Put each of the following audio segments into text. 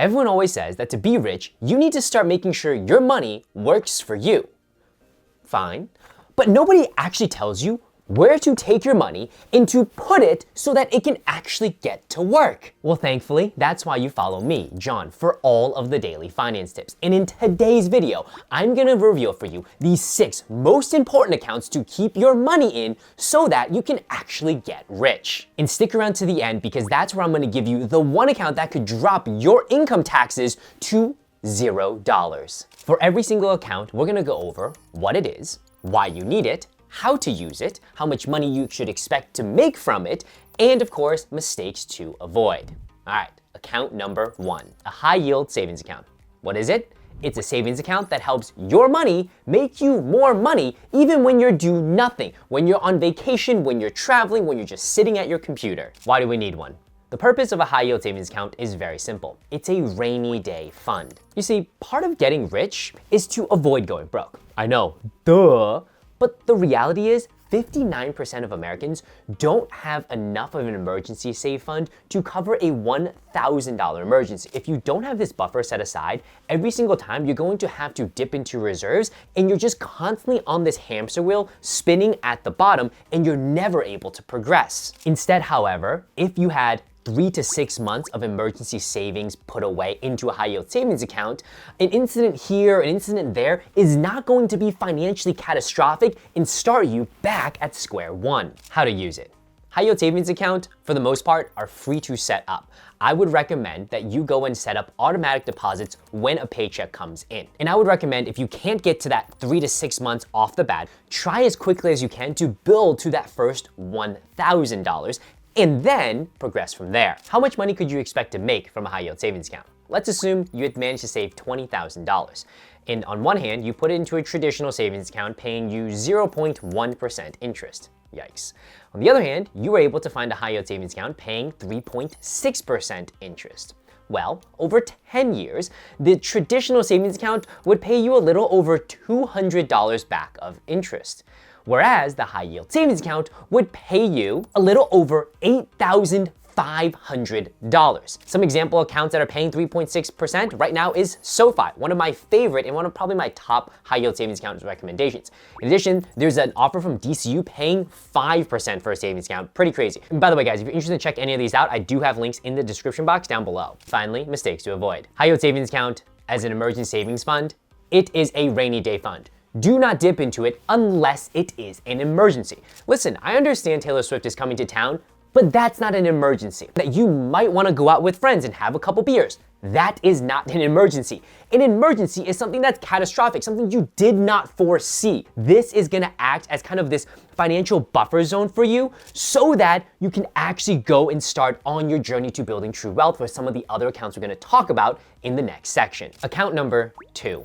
Everyone always says that to be rich, you need to start making sure your money works for you. Fine, but nobody actually tells you where to take your money and to put it so that it can actually get to work. Well, thankfully, that's why you follow me, John, for all of the daily finance tips. And in today's video, I'm gonna reveal for you the 6 most important accounts to keep your money in so that you can actually get rich. And stick around to the end because that's where I'm gonna give you the one account that could drop your income taxes to $0. For every single account, we're gonna go over what it is, why you need it, how to use it, how much money you should expect to make from it, and of course, mistakes to avoid. All right, account number 1, a high yield savings account. What is it? It's a savings account that helps your money make you more money even when you're doing nothing, when you're on vacation, when you're traveling, when you're just sitting at your computer. Why do we need one? The purpose of a high yield savings account is very simple. It's a rainy day fund. You see, part of getting rich is to avoid going broke. I know, duh. But the reality is 59% of Americans don't have enough of an emergency save fund to cover a $1,000 emergency. If you don't have this buffer set aside, every single time you're going to have to dip into reserves and you're just constantly on this hamster wheel spinning at the bottom and you're never able to progress. Instead, however, if you had 3 to 6 months of emergency savings put away into a high yield savings account, an incident here, an incident there is not going to be financially catastrophic and start you back at square one. How to use it. High yield savings account, for the most part, are free to set up. I would recommend that you go and set up automatic deposits when a paycheck comes in. And I would recommend if you can't get to that 3 to 6 months off the bat, try as quickly as you can to build to that first $1,000 and then progress from there. How much money could you expect to make from a high yield savings account? Let's assume you had managed to save $20,000. And on one hand, you put it into a traditional savings account paying you 0.1% interest. Yikes. On the other hand, you were able to find a high yield savings account paying 3.6% interest. Well, over 10 years, the traditional savings account would pay you a little over $200 back of interest. Whereas the high yield savings account would pay you a little over $8,500. Some example accounts that are paying 3.6% right now is SoFi, one of my favorite and one of probably my top high yield savings account recommendations. In addition, there's an offer from DCU paying 5% for a savings account. Pretty crazy. And by the way, guys, if you're interested to check any of these out, I do have links in the description box down below. Finally, mistakes to avoid. High yield savings account as an emergency savings fund, it is a rainy day fund. Do not dip into it unless it is an emergency. Listen, I understand Taylor Swift is coming to town, but that's not an emergency. That you might want to go out with friends and have a couple beers. That is not an emergency. An emergency is something that's catastrophic, something you did not foresee. This is gonna act as kind of this financial buffer zone for you so that you can actually go and start on your journey to building true wealth with some of the other accounts we're gonna talk about in the next section. Account number 2.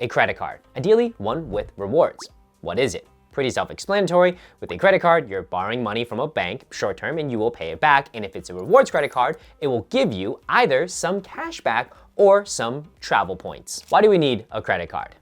A credit card, ideally one with rewards. What is it? Pretty self-explanatory. With a credit card, you're borrowing money from a bank short term and you will pay it back. And if it's a rewards credit card, it will give you either some cash back or some travel points. Why do we need a credit card?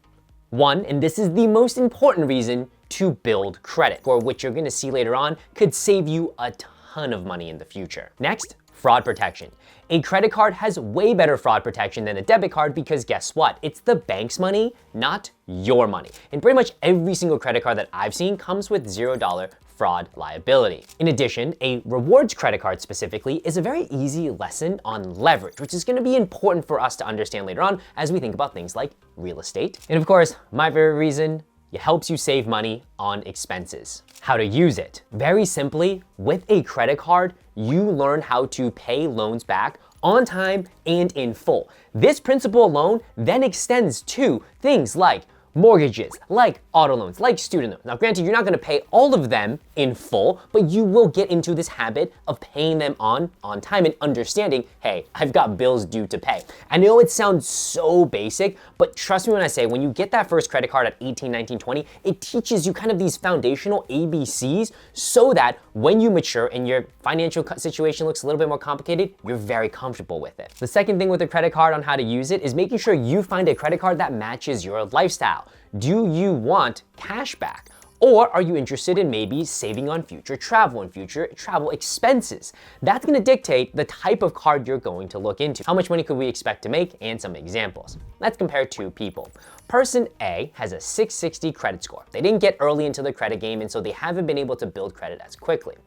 One, and this is the most important reason, to build credit, or which you're gonna see later on could save you a ton of money in the future. Next, fraud protection. A credit card has way better fraud protection than a debit card because guess what? It's the bank's money, not your money. And pretty much every single credit card that I've seen comes with $0 fraud liability. In addition, a rewards credit card specifically is a very easy lesson on leverage, which is gonna be important for us to understand later on as we think about things like real estate. And of course, my favorite reason, it helps you save money on expenses. How to use it? Very simply, with a credit card, you learn how to pay loans back on time and in full. This principal alone then extends to things like mortgages, like auto loans, like student loans. Now, granted, you're not gonna pay all of them in full, but you will get into this habit of paying them on time and understanding, hey, I've got bills due to pay. I know it sounds so basic, but trust me when I say, when you get that first credit card at 18, 19, 20, it teaches you kind of these foundational ABCs so that when you mature and your financial situation looks a little bit more complicated, you're very comfortable with it. The second thing with a credit card on how to use it is making sure you find a credit card that matches your lifestyle. Do you want cash back? Or are you interested in maybe saving on future travel and future travel expenses? That's gonna dictate the type of card you're going to look into. How much money could we expect to make, and some examples. Let's compare two people. Person A has a 660 credit score. They didn't get early into the credit game, and so they haven't been able to build credit as quickly.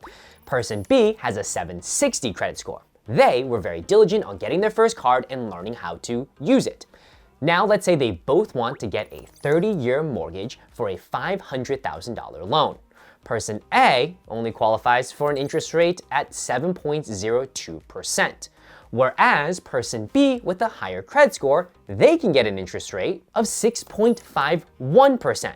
Person B has a 760 credit score. They were very diligent on getting their first card and learning how to use it. Now let's say they both want to get a 30-year mortgage for a $500,000 loan. Person A only qualifies for an interest rate at 7.02%, whereas person B with a higher credit score, they can get an interest rate of 6.51%.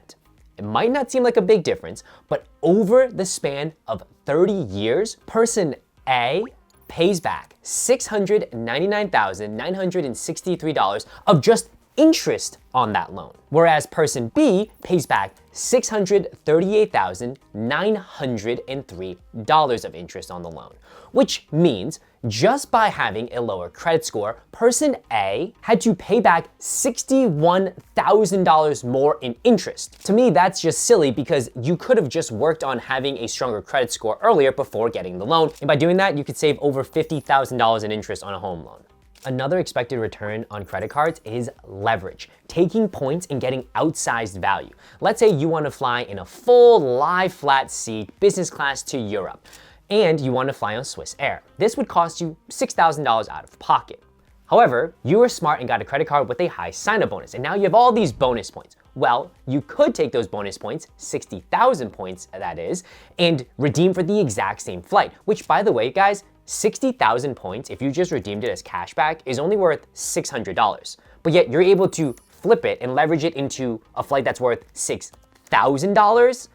It might not seem like a big difference, but over the span of 30 years, person A pays back $699,963 of just interest on that loan, whereas person B pays back $638,903 of interest on the loan, which means just by having a lower credit score, person A had to pay back $61,000 more in interest. To me, that's just silly because you could have just worked on having a stronger credit score earlier before getting the loan. And by doing that, you could save over $50,000 in interest on a home loan. Another expected return on credit cards is leverage, taking points and getting outsized value. Let's say you want to fly in a full lie flat seat business class to Europe, and you want to fly on Swiss Air. This would cost you $6,000 out of pocket. However, you were smart and got a credit card with a high sign-up bonus, and now you have all these bonus points. Well, you could take those bonus points, 60,000 points that is, and redeem for the exact same flight, which by the way, guys, 60,000 points, if you just redeemed it as cashback, is only worth $600. But yet you're able to flip it and leverage it into a flight that's worth $6,000?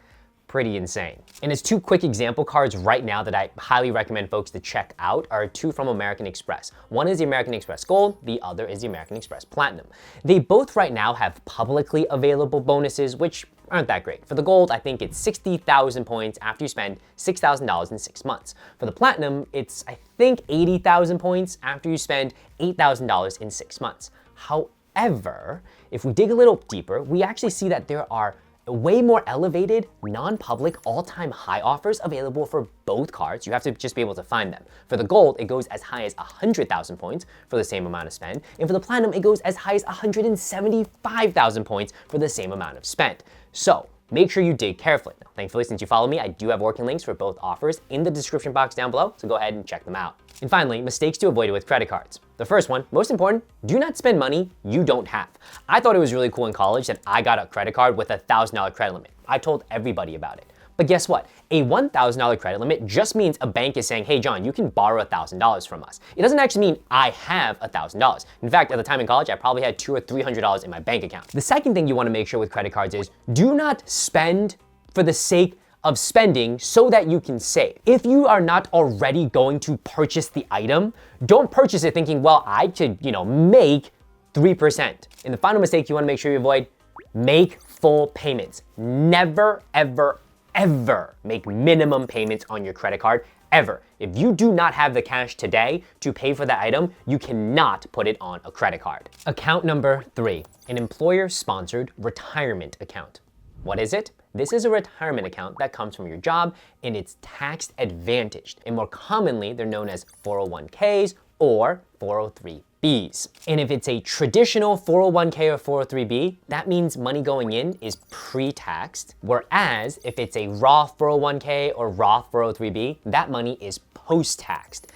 Pretty insane. And as two quick example cards right now that I highly recommend folks to check out are two from American Express. One is the American Express Gold, the other is the American Express Platinum. They both right now have publicly available bonuses, which aren't that great. For the Gold, I think it's 60,000 points after you spend $6,000 in 6 months. For the Platinum, it's I think 80,000 points after you spend $8,000 in 6 months. However, if we dig a little deeper, we actually see that there are way more elevated, non-public, all-time high offers available for both cards. You have to just be able to find them. For the Gold, it goes as high as 100,000 points for the same amount of spend, and for the Platinum, it goes as high as 175,000 points for the same amount of spend. So make sure you dig carefully. Now, thankfully, since you follow me, I do have working links for both offers in the description box down below, so go ahead and check them out. And finally, mistakes to avoid with credit cards. The first one, most important, do not spend money you don't have. I thought it was really cool in college that I got a credit card with a $1,000 credit limit. I told everybody about it. But guess what? A $1,000 credit limit just means a bank is saying, hey John, you can borrow $1,000 from us. It doesn't actually mean I have $1,000. In fact, at the time in college, I probably had $200 or $300 in my bank account. The second thing you want to make sure with credit cards is do not spend for the sake of spending so that you can save. If you are not already going to purchase the item, don't purchase it thinking, well, I could, make 3%. And the final mistake you want to make sure you avoid, make full payments. Never, ever, ever make minimum payments on your credit card, ever. If you do not have the cash today to pay for that item, you cannot put it on a credit card. Account number 3, an employer-sponsored retirement account. What is it? This is a retirement account that comes from your job and it's tax advantaged. And more commonly, they're known as 401ks or 403bs. And if it's a traditional 401k or 403b, that means money going in is pre-taxed. Whereas if it's a Roth 401k or Roth 403b, that money is post-taxed.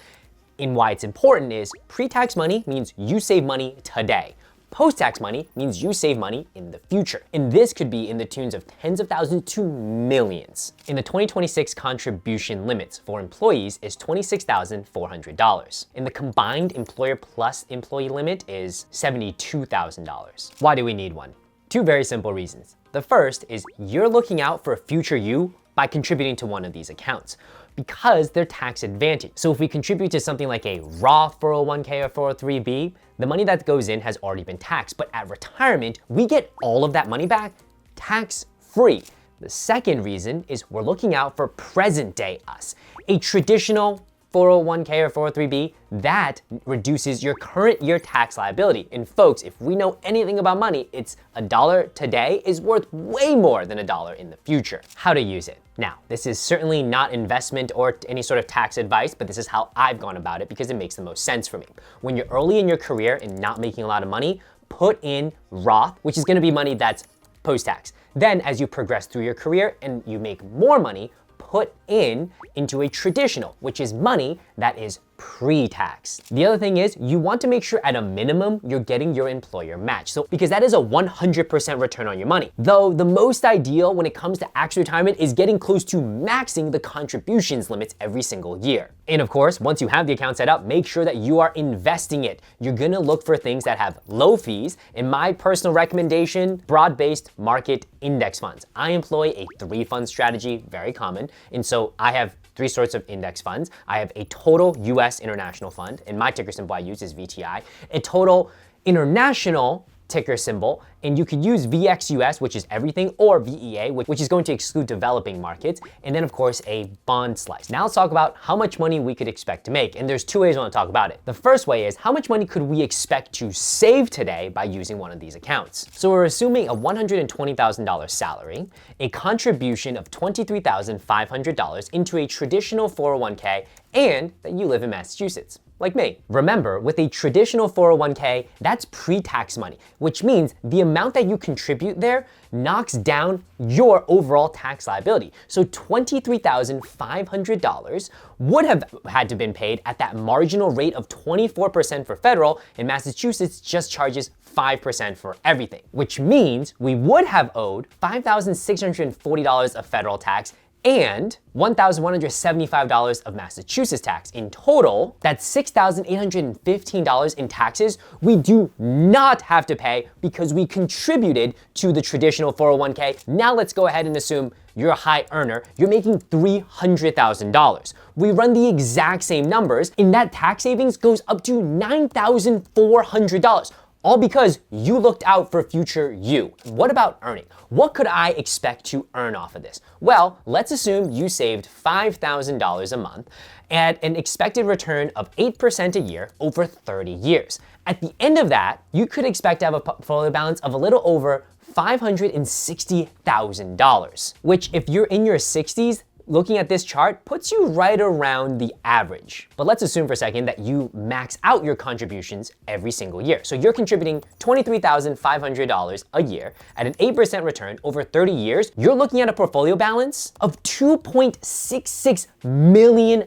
And why it's important is pre-tax money means you save money today. Post-tax money means you save money in the future. And this could be in the tunes of tens of thousands to millions. In the 2026 contribution limits for employees is $26,400. And the combined employer plus employee limit is $72,000. Why do we need one? Two very simple reasons. The first is you're looking out for a future you by contributing to one of these accounts because they're tax advantaged. So if we contribute to something like a Roth 401k or 403b, the money that goes in has already been taxed, but at retirement, we get all of that money back tax-free. The second reason is we're looking out for present day us, a traditional 401k or 403b, that reduces your current year tax liability. And folks, if we know anything about money, it's $1 today is worth way more than $1 in the future. How to use it. Now, this is certainly not investment or any sort of tax advice, but this is how I've gone about it because it makes the most sense for me. When you're early in your career and not making a lot of money, put in Roth, which is gonna be money that's post-tax. Then as you progress through your career and you make more money, put into a traditional, which is money that is pre-tax. The other thing is you want to make sure at a minimum you're getting your employer match. So because that is a 100% return on your money. Though the most ideal when it comes to actual retirement is getting close to maxing the contributions limits every single year. And of course, once you have the account set up, make sure that you are investing it. You're gonna look for things that have low fees. In my personal recommendation, broad-based market index funds. I employ a 3-fund strategy, very common. And so I have 3 sorts of index funds. I have a total US international fund, and my ticker symbol I use is VTI, a total international ticker symbol, and you could use VXUS, which is everything, or VEA, which is going to exclude developing markets, and then of course a bond slice. Now let's talk about how much money we could expect to make, and there's 2 ways I want to talk about it. The first way is how much money could we expect to save today by using one of these accounts? So we're assuming a $120,000 salary, a contribution of $23,500 into a traditional 401k, and that you live in Massachusetts. Like me. Remember, with a traditional 401k, that's pre-tax money, which means the amount that you contribute there knocks down your overall tax liability. So $23,500 would have had to been paid at that marginal rate of 24% for federal, and Massachusetts just charges 5% for everything, which means we would have owed $5,640 of federal tax and $1,175 of Massachusetts tax. In total, that's $6,815 in taxes we do not have to pay because we contributed to the traditional 401k. Now let's go ahead and assume you're a high earner, you're making $300,000. We run the exact same numbers, and that tax savings goes up to $9,400. All because you looked out for future you. What about earning? What could I expect to earn off of this? Well, let's assume you saved $5,000 a month at an expected return of 8% a year over 30 years. At the end of that, you could expect to have a portfolio balance of a little over $560,000, which if you're in your 60s, looking at this chart puts you right around the average. But let's assume for a second that you max out your contributions every single year. So you're contributing $23,500 a year at an 8% return over 30 years. You're looking at a portfolio balance of $2.66 million.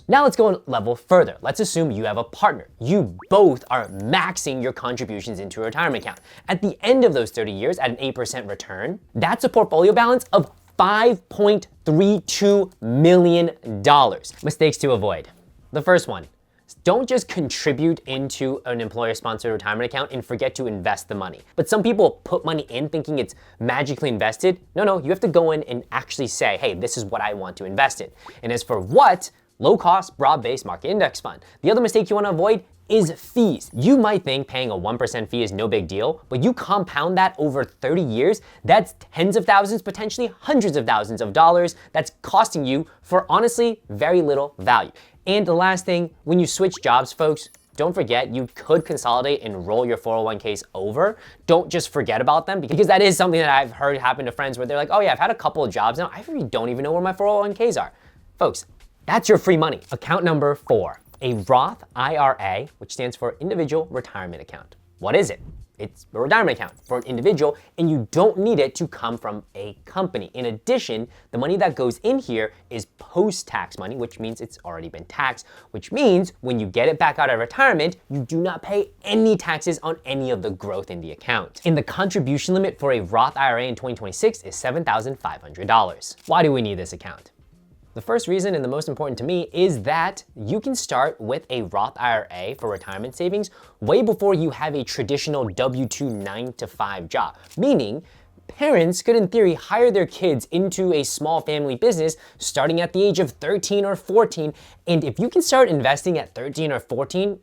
Now let's go a level further. Let's assume you have a partner. You both are maxing your contributions into a retirement account. At the end of those 30 years at an 8% return, that's a portfolio balance of $5.32 million. Mistakes to avoid. The first one, don't just contribute into an employer-sponsored retirement account and forget to invest the money. But some people put money in thinking it's magically invested. No, you have to go in and actually say, hey, this is what I want to invest in. And as for what, low-cost, broad-based market index fund. The other mistake you want to avoid is fees. You might think paying a 1% fee is no big deal, but you compound that over 30 years, that's tens of thousands, potentially hundreds of thousands of dollars that's costing you for honestly very little value. And the last thing, when you switch jobs, folks, don't forget you could consolidate and roll your 401ks over. Don't just forget about them because that is something that I've heard happen to friends where they're like, oh yeah, I've had a couple of jobs now, I really don't even know where my 401ks are. Folks, that's your free money. Account number 4. A Roth IRA, which stands for Individual Retirement Account. What is it? It's a retirement account for an individual, and you don't need it to come from a company. In addition, the money that goes in here is post-tax money, which means it's already been taxed, which means when you get it back out of retirement, you do not pay any taxes on any of the growth in the account. And the contribution limit for a Roth IRA in 2026 is $7,500. Why do we need this account? The first reason, and the most important to me, is that you can start with a Roth IRA for retirement savings way before you have a traditional W-2 9-to-5 job. Meaning, parents could in theory hire their kids into a small family business starting at the age of 13 or 14. And if you can start investing at 13 or 14,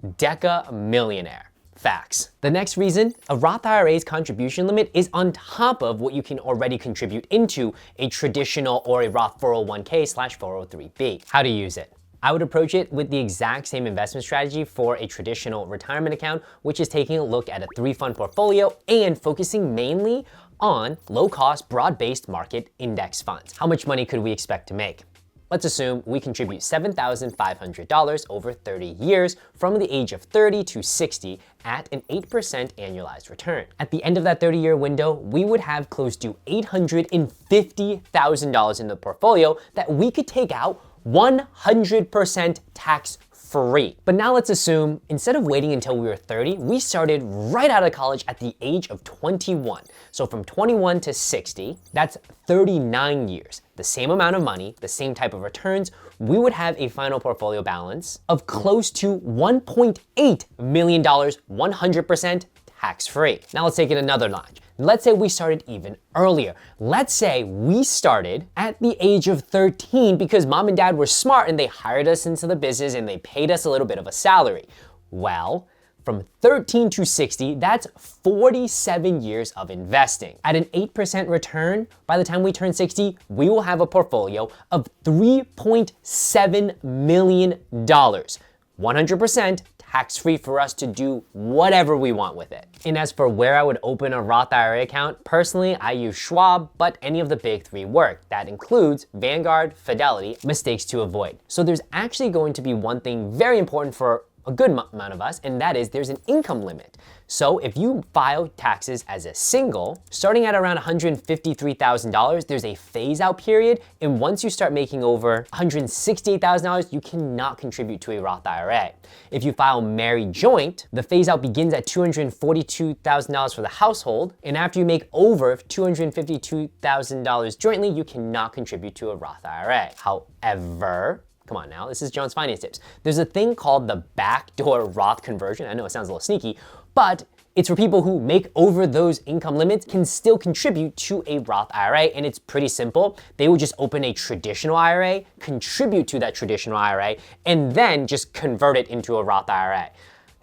Deca millionaire. Facts. The next reason, a Roth IRA's contribution limit is on top of what you can already contribute into a traditional or a Roth 401k/403b. How to use it? I would approach it with the exact same investment strategy for a traditional retirement account, which is taking a look at a 3-fund portfolio and focusing mainly on low-cost, broad-based market index funds. How much money could we expect to make? Let's assume we contribute $7,500 over 30 years from the age of 30 to 60 at an 8% annualized return. At the end of that 30-year window, we would have close to $850,000 in the portfolio that we could take out 100% tax-free. But now let's assume instead of waiting until we were 30, we started right out of college at the age of 21. So from 21 to 60, that's 39 years. The same amount of money, the same type of returns, we would have a final portfolio balance of close to $1.8 million, 100% tax-free. Now let's take it another notch. Let's say we started even earlier. Let's say we started at the age of 13 because mom and dad were smart and they hired us into the business and they paid us a little bit of a salary. Well, from 13 to 60, that's 47 years of investing. At an 8% return, by the time we turn 60, we will have a portfolio of $3.7 million, 100% tax-free for us to do whatever we want with it. And as for where I would open a Roth IRA account, personally, I use Schwab, but any of the big 3 work. That includes Vanguard, Fidelity, mistakes to avoid. So there's actually going to be one thing very important for a good amount of us, and that is there's an income limit. So if you file taxes as a single, starting at around $153,000, there's a phase out period, and once you start making over $168,000, you cannot contribute to a Roth IRA. If you file married joint, the phase out begins at $242,000 for the household, and after you make over $252,000 jointly, you cannot contribute to a Roth IRA. However, come on now, this is John's Finance Tips. There's a thing called the backdoor Roth conversion. I know it sounds a little sneaky, but it's for people who make over those income limits can still contribute to a Roth IRA, and it's pretty simple. They would just open a traditional IRA, contribute to that traditional IRA, and then just convert it into a Roth IRA.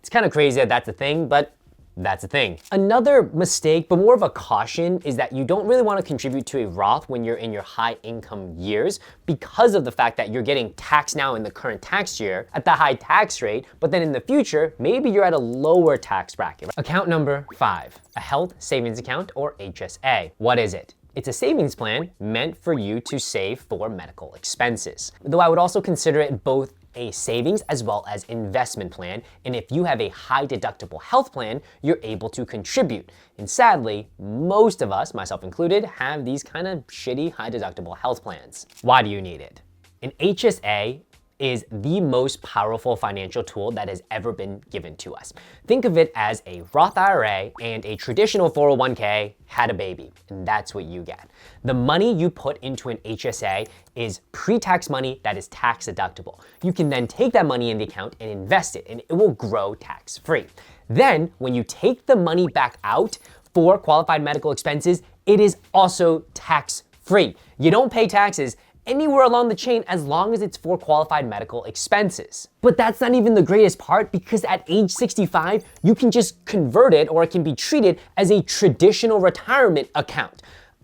It's kind of crazy that that's a thing, but that's a thing. Another mistake, but more of a caution, is that you don't really want to contribute to a Roth when you're in your high income years because of the fact that you're getting taxed now in the current tax year at the high tax rate, but then in the future, maybe you're at a lower tax bracket. Account number 5, a health savings account or HSA. What is it? It's a savings plan meant for you to save for medical expenses. Though I would also consider it both a savings as well as investment plan, and if you have a high deductible health plan, you're able to contribute. And sadly, most of us, myself included, have these kind of shitty high deductible health plans. Why do you need it? An HSA is the most powerful financial tool that has ever been given to us. Think of it as a Roth IRA and a traditional 401k had a baby, and that's what you get. The money you put into an HSA is pre-tax money that is tax deductible. You can then take that money in the account and invest it, and it will grow tax-free. Then, when you take the money back out for qualified medical expenses, it is also tax-free. You don't pay taxes anywhere along the chain as long as it's for qualified medical expenses. But that's not even the greatest part, because at age 65, you can just convert it, or it can be treated as a traditional retirement account.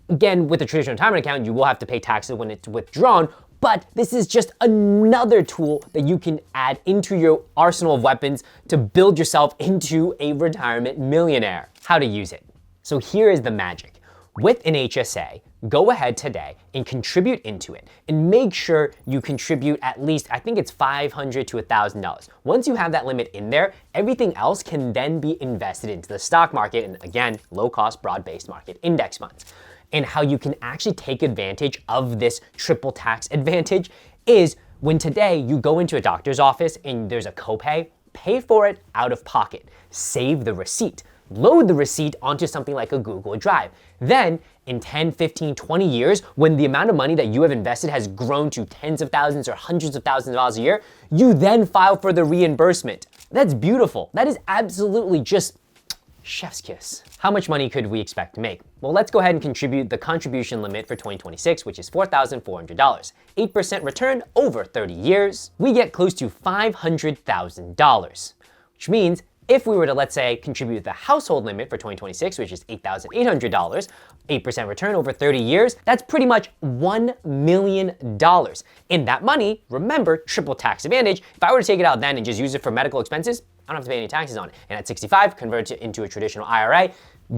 Again, with a traditional retirement account, you will have to pay taxes when it's withdrawn, but this is just another tool that you can add into your arsenal of weapons to build yourself into a retirement millionaire. How to use it. So here is the magic. With an HSA, go ahead today and contribute into it, and make sure you contribute at least, I think it's $500 to $1,000. Once you have that limit in there, everything else can then be invested into the stock market, and again, low-cost, broad-based market index funds. And how you can actually take advantage of this triple tax advantage is when today you go into a doctor's office and there's a copay, pay for it out of pocket, save the receipt. Load the receipt onto something like a Google Drive. Then, in 10, 15, 20 years, when the amount of money that you have invested has grown to tens of thousands or hundreds of thousands of dollars a year, you then file for the reimbursement. That's beautiful. That is absolutely just chef's kiss. How much money could we expect to make? Well, let's go ahead and contribute the contribution limit for 2026, which is $4,400. 8% return over 30 years. We get close to $500,000. Which means If we were to, let's say, contribute the household limit for 2026, which is $8,800, 8% return over 30 years, that's pretty much $1 million. In that money, remember, triple tax advantage. If I were to take it out then and just use it for medical expenses, I don't have to pay any taxes on it. And at 65, convert it into a traditional IRA.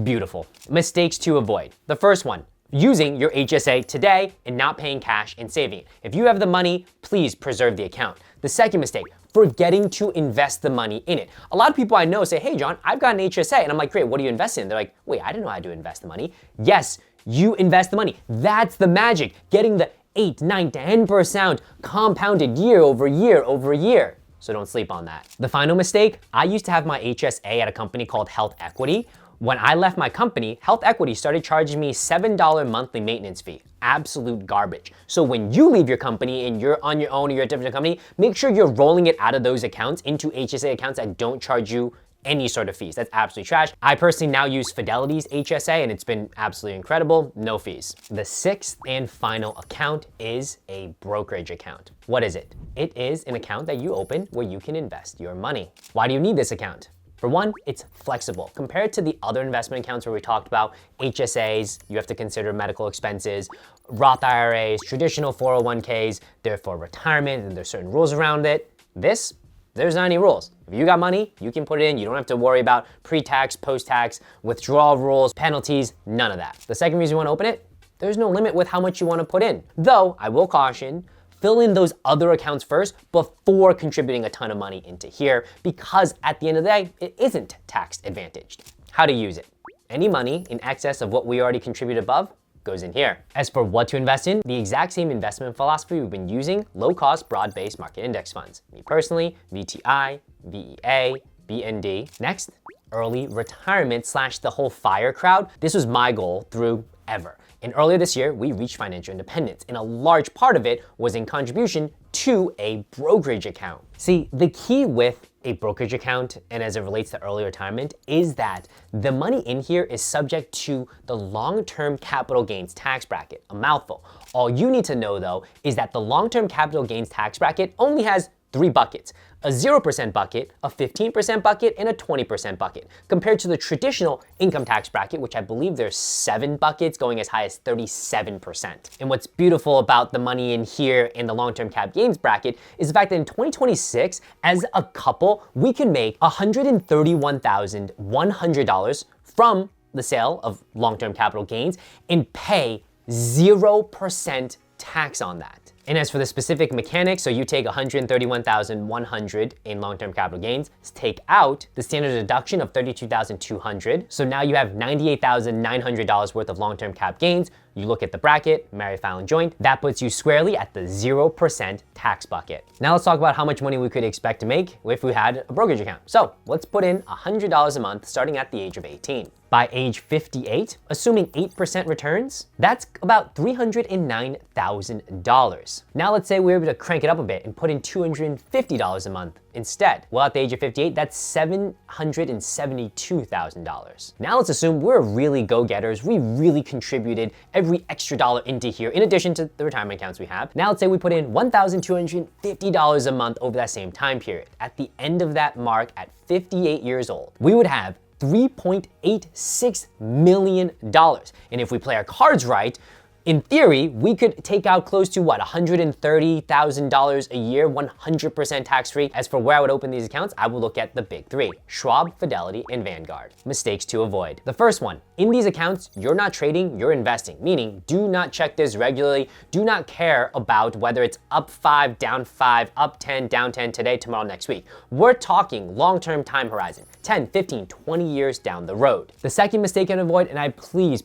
Beautiful. Mistakes to avoid. The first one, using your HSA today and not paying cash and saving it. If you have the money, please preserve the account. The second mistake, forgetting to invest the money in it. A lot of people I know say, hey John, I've got an HSA. And I'm like, great, what do you invest in? They're like, wait, I didn't know how to invest the money. Yes, you invest the money. That's the magic, getting the 8, 9, 10% compounded year over year over year. So don't sleep on that. The final mistake, I used to have my HSA at a company called Health Equity. When I left my company, Health Equity started charging me $7 monthly maintenance fee. Absolute garbage. So when you leave your company and you're on your own or you're at a different company, make sure you're rolling it out of those accounts into HSA accounts that don't charge you any sort of fees. That's absolutely trash. I personally now use Fidelity's HSA and it's been absolutely incredible, no fees. The sixth and final account is a brokerage account. What is it? It is an account that you open where you can invest your money. Why do you need this account? For one, it's flexible. Compared to the other investment accounts where we talked about HSAs, you have to consider medical expenses, Roth IRAs, traditional 401ks, they're for retirement and there's certain rules around it. There's not any rules. If you got money, you can put it in. You don't have to worry about pre-tax, post-tax, withdrawal rules, penalties, none of that. The second reason you want to open it, there's no limit with how much you want to put in. Though, I will caution, fill in those other accounts first before contributing a ton of money into here, because at the end of the day, it isn't tax advantaged. How to use it. Any money in excess of what we already contributed above goes in here. As for what to invest in, the exact same investment philosophy we've been using, low-cost, broad-based market index funds. Me personally, VTI, VEA, BND. Next, early retirement / the whole FIRE crowd. This was my goal through ever. And earlier this year, we reached financial independence, and a large part of it was in contribution to a brokerage account. See, the key with a brokerage account, and as it relates to early retirement, is that the money in here is subject to the long-term capital gains tax bracket, a mouthful. All you need to know though, is that the long-term capital gains tax bracket only has 3 buckets, a 0% bucket, a 15% bucket, and a 20% bucket, compared to the traditional income tax bracket, which I believe there's 7 buckets going as high as 37%. And what's beautiful about the money in here in the long-term cap gains bracket is the fact that in 2026, as a couple, we can make $131,100 from the sale of long-term capital gains and pay 0% tax on that. And as for the specific mechanics, so you take $131,100 in long-term capital gains, take out the standard deduction of $32,200. So now you have $98,900 worth of long-term cap gains. You look at the bracket, marry, file, and joint, that puts you squarely at the 0% tax bucket. Now let's talk about how much money we could expect to make if we had a brokerage account. So let's put in $100 a month starting at the age of 18. By age 58, assuming 8% returns, that's about $309,000. Now let's say we're able to crank it up a bit and put in $250 a month instead. Well, at the age of 58, that's $772,000. Now let's assume we're really go-getters. We really contributed every extra dollar into here in addition to the retirement accounts we have. Now let's say we put in $1,250 a month over that same time period. At the end of that mark, at 58 years old, we would have $3.86 million. And if we play our cards right, in theory, we could take out close to what, $130,000 a year, 100% tax-free. As for where I would open these accounts, I would look at the big 3, Schwab, Fidelity, and Vanguard. Mistakes to avoid. The first one, in these accounts, you're not trading, you're investing, meaning do not check this regularly. Do not care about whether it's up 5, down 5, up 10, down 10 today, tomorrow, next week. We're talking long-term time horizon, 10, 15, 20 years down the road. The second mistake to avoid, and I please,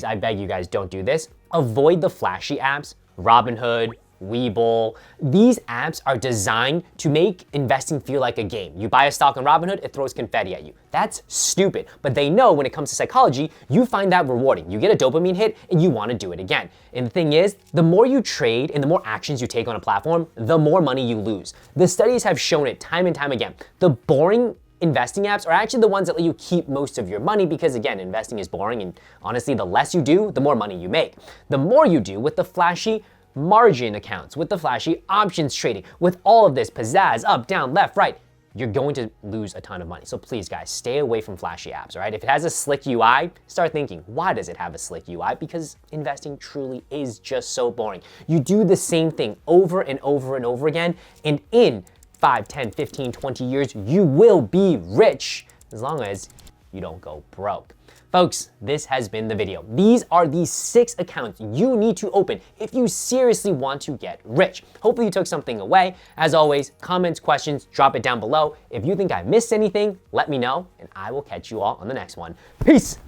I beg you guys, don't do this. Avoid the flashy apps, Robinhood, Webull. These apps are designed to make investing feel like a game. You buy a stock on Robinhood, it throws confetti at you. That's stupid, but they know when it comes to psychology, you find that rewarding. You get a dopamine hit and you want to do it again. And the thing is, the more you trade and the more actions you take on a platform, the more money you lose. The studies have shown it time and time again. The boring investing apps are actually the ones that let you keep most of your money because, again, investing is boring, and honestly, the less you do, the more money you make. The more you do with the flashy margin accounts, with the flashy options trading, with all of this pizzazz, up, down, left, right, you're going to lose a ton of money. So please, guys, stay away from flashy apps, all right? If it has a slick UI, start thinking, why does it have a slick UI? Because investing truly is just so boring. You do the same thing over and over and over again, and in 5, 10, 15, 20 years, you will be rich as long as you don't go broke. Folks, this has been the video. These are the 6 accounts you need to open if you seriously want to get rich. Hopefully you took something away. As always, comments, questions, drop it down below. If you think I missed anything, let me know, and I will catch you all on the next one. Peace!